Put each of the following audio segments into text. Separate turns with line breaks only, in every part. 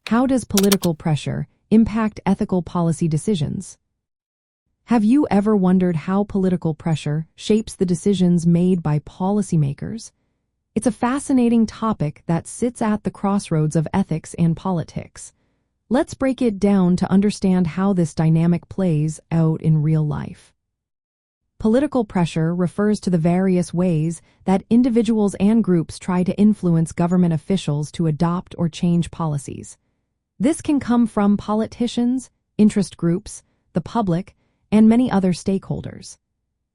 How does political pressure impact ethical policy decisions? Have you ever wondered how political pressure shapes the decisions made by policymakers? It's a fascinating topic that sits at the crossroads of ethics and politics. Let's break it down to understand how this dynamic plays out in real life. Political pressure refers to the various ways that individuals and groups try to influence government officials to adopt or change policies. This can come from politicians, interest groups, the public, and many other stakeholders.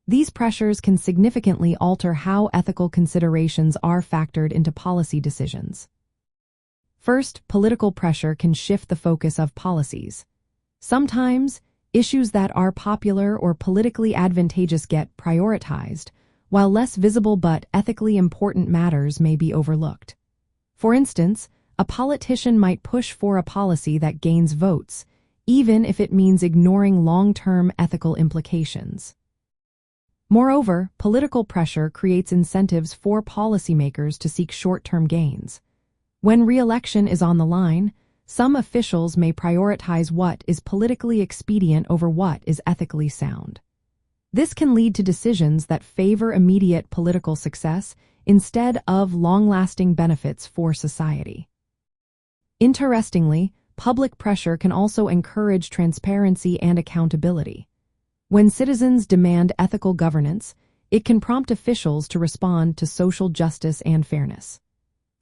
These pressures can significantly alter how ethical considerations are factored into policy decisions. First, political pressure can shift the focus of policies. Sometimes, issues that are popular or politically advantageous get prioritized, while less visible but ethically important matters may be overlooked. For instance, a politician might push for a policy that gains votes, even if it means ignoring long-term ethical implications. Moreover, political pressure creates incentives for policymakers to seek short-term gains. When re-election is on the line, some officials may prioritize what is politically expedient over what is ethically sound. This can lead to decisions that favor immediate political success instead of long-lasting benefits for society. Interestingly, public pressure can also encourage transparency and accountability. When citizens demand ethical governance, it can prompt officials to respond to social justice and fairness.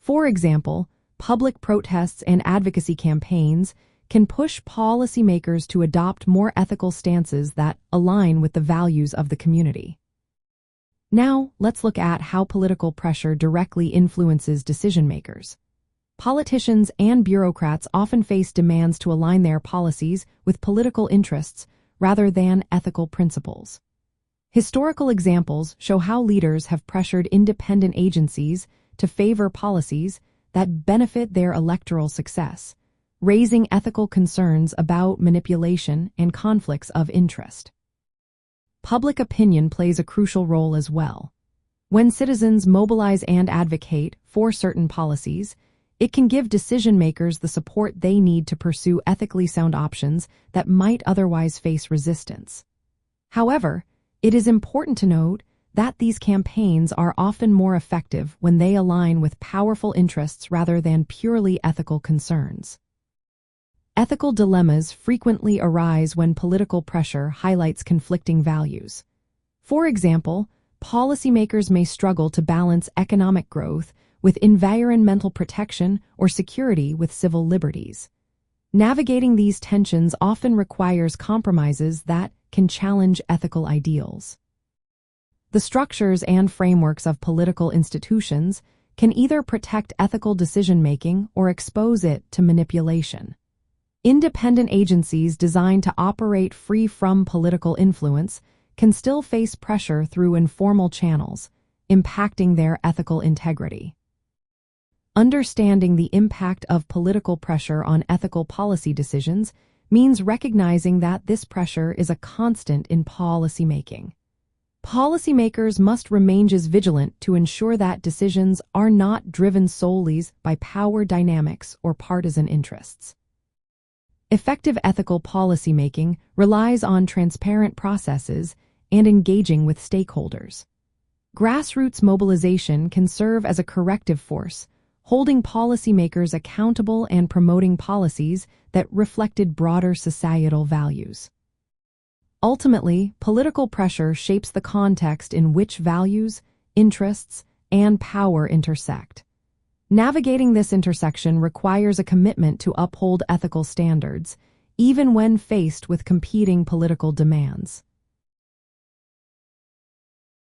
For example, public protests and advocacy campaigns can push policymakers to adopt more ethical stances that align with the values of the community. Now, let's look at how political pressure directly influences decision-makers. Politicians and bureaucrats often face demands to align their policies with political interests rather than ethical principles. Historical examples show how leaders have pressured independent agencies to favor policies that benefit their electoral success, raising ethical concerns about manipulation and conflicts of interest. Public opinion plays a crucial role as well. When citizens mobilize and advocate for certain policies, it can give decision-makers the support they need to pursue ethically sound options that might otherwise face resistance. However, it is important to note that these campaigns are often more effective when they align with powerful interests rather than purely ethical concerns. Ethical dilemmas frequently arise when political pressure highlights conflicting values. For example, policymakers may struggle to balance economic growth with environmental protection or security with civil liberties. Navigating these tensions often requires compromises that can challenge ethical ideals. The structures and frameworks of political institutions can either protect ethical decision-making or expose it to manipulation. Independent agencies designed to operate free from political influence can still face pressure through informal channels, impacting their ethical integrity. Understanding the impact of political pressure on ethical policy decisions means recognizing that this pressure is a constant in policymaking. Policymakers must remain vigilant to ensure that decisions are not driven solely by power dynamics or partisan interests. Effective ethical policymaking relies on transparent processes and engaging with stakeholders. Grassroots mobilization can serve as a corrective force, holding policymakers accountable and promoting policies that reflected broader societal values. Ultimately, political pressure shapes the context in which values, interests, and power intersect. Navigating this intersection requires a commitment to uphold ethical standards, even when faced with competing political demands.